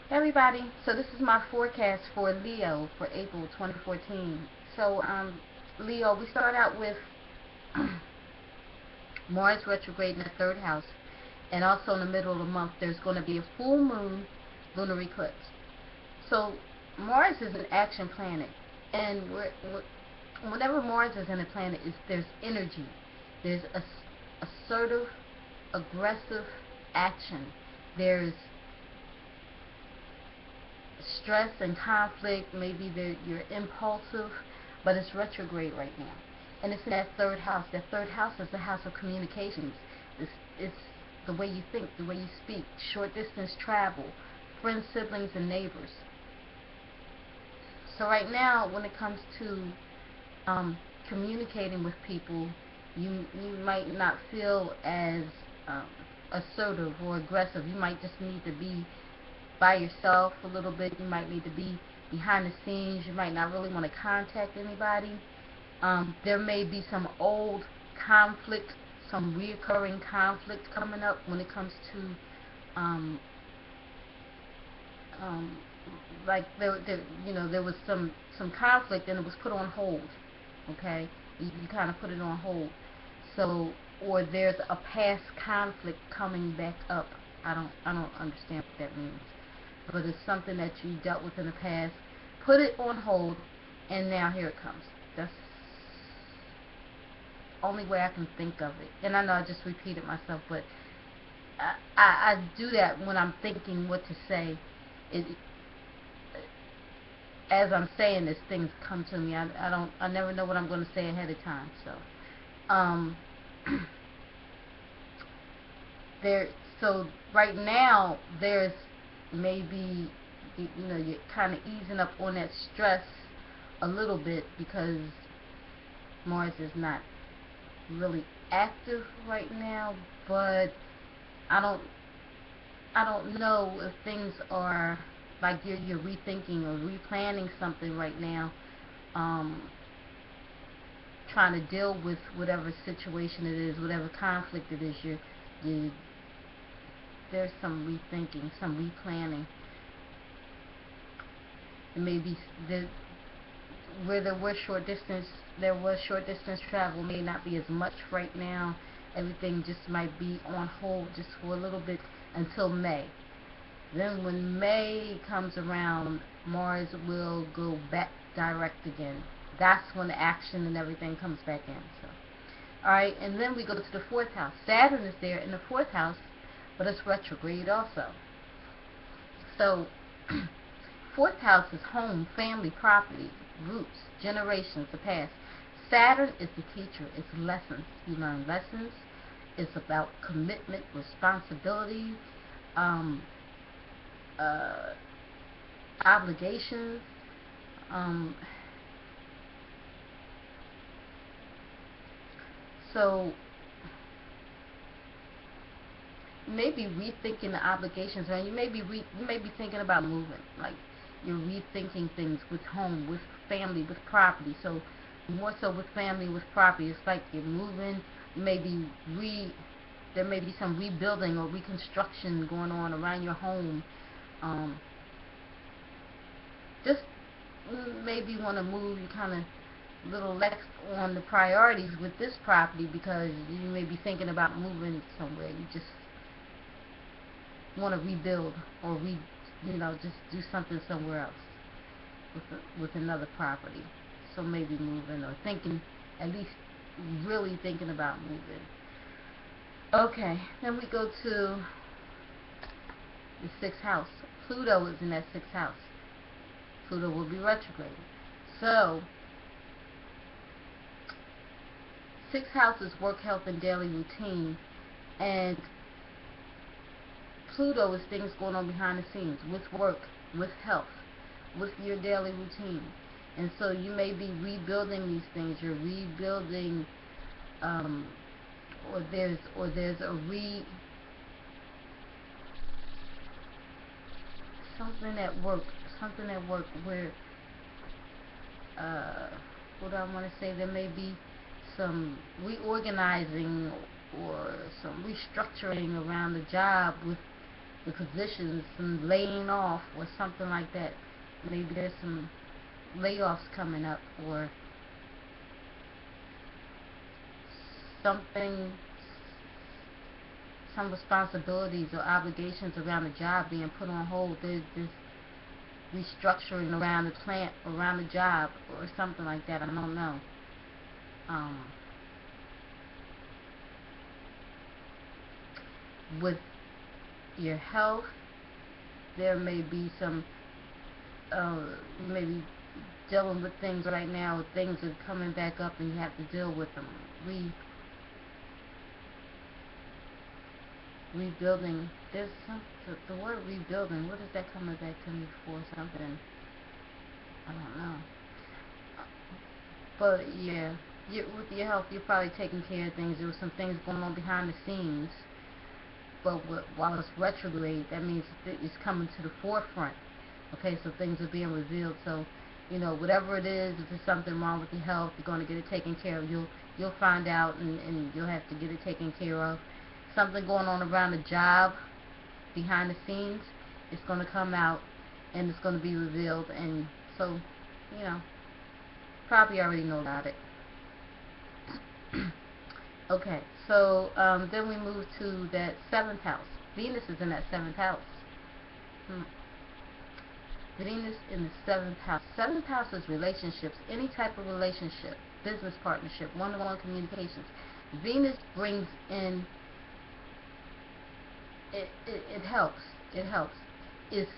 Hey everybody, so this is my forecast for Leo for April 2014. So, Leo, we start out with Mars retrograde in the third house, and also in the middle of the month, there's going to be a full moon lunar eclipse. So, Mars is an action planet, and whenever Mars is in a planet, there's energy, there's assertive, aggressive action, there's stress and conflict, maybe you're impulsive, but it's retrograde right now. And it's in that third house. That third house is the house of communications. It's the way you think, the way you speak, short distance travel, friends, siblings, and neighbors. So right now, when it comes to communicating with people, you might not feel as um, assertive or aggressive. You might just need to be by yourself a little bit. You might need to be behind the scenes. You might not really want to contact anybody. There may be some old conflict, some reoccurring conflict coming up when it comes to um, like there was some conflict and it was put on hold. Okay, you kind of put it on hold. So, or there's a past conflict coming back up. I don't understand what that means, but it's something that you dealt with in the past, put it on hold, and now here it comes. That's the only way I can think of it. And I know I just repeated myself, but I do that when I'm thinking what to say. It, as I'm saying this, things come to me. I never know what I'm going to say ahead of time. So, um, there. So right now, there's maybe you're kind of easing up on that stress a little bit because Mars is not really active right now, but I don't I don't know if things are like you're rethinking or replanning something right now, um, trying to deal with whatever situation it is, whatever conflict it is. You there's some rethinking, some replanning. Maybe the where there was short distance travel may not be as much right now. Everything just might be on hold just for a little bit until May. Then when May comes around, Mars will go back direct again. That's when the action and everything comes back in. So, all right, and then we go to the fourth house. Saturn is there in the fourth house, but it's retrograde also. So, fourth house is home, family, property, roots, generations, the past. Saturn is the teacher. It's lessons. You learn lessons. It's about commitment, responsibility, um, uh, obligations. Um, so maybe rethinking the obligations, and you may be thinking about moving. Like you're rethinking things with home, with family, with property. So more so with family, with property. It's like you're moving. Maybe re there may be some rebuilding or reconstruction going on around your home. Um, just maybe want to move. You kind of little less on the priorities with this property because you may be thinking about moving somewhere. You just want to rebuild or just do something somewhere else with another property. So maybe moving or thinking, at least really thinking about moving. Okay, then we go to the sixth house. Pluto is in that sixth house. Pluto will be retrograde. So, sixth house is work, health, and daily routine. And Pluto is things going on behind the scenes with work, with health, with your daily routine. And so you may be rebuilding these things. You're rebuilding, um, or there's a something at work, where uh, what do I want to say? There may be some reorganizing or some restructuring around the job with the positions, some laying off or something like that. Maybe there's some layoffs coming up, or something, some responsibilities or obligations around the job being put on hold. There's this restructuring around the plant, around the job, or something like that. I don't know. With your health, there may be some, maybe dealing with things right now. Things are coming back up, and you have to deal with them. Rebuilding. There's some the word rebuilding. What is that coming back to me for? Something. I don't know. But yeah, with your health, you're probably taking care of things. There was some things going on behind the scenes, but while it's retrograde, that means it's coming to the forefront. Okay, so things are being revealed. So, whatever it is, if there's something wrong with your health, you're going to get it taken care of. You'll find out, and you'll have to get it taken care of. Something going on around the job, behind the scenes, it's going to come out, and it's going to be revealed. And so, you know, probably already know about it. Okay, so then we move to that 7th house. Venus is in that 7th house. Venus in the 7th house. 7th house is relationships, any type of relationship, business partnership, one-to-one communications. Venus brings in, it helps. It helps. It's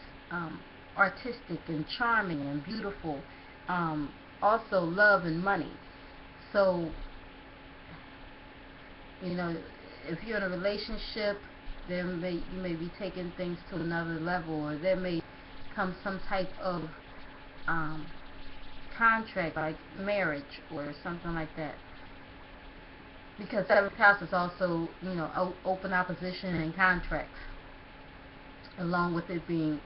artistic and charming and beautiful. Also love and money. So, if you're in a relationship, you may be taking things to another level, or there may come some type of contract, like marriage or something like that. Because 7th house is also, open opposition and contracts, along with it being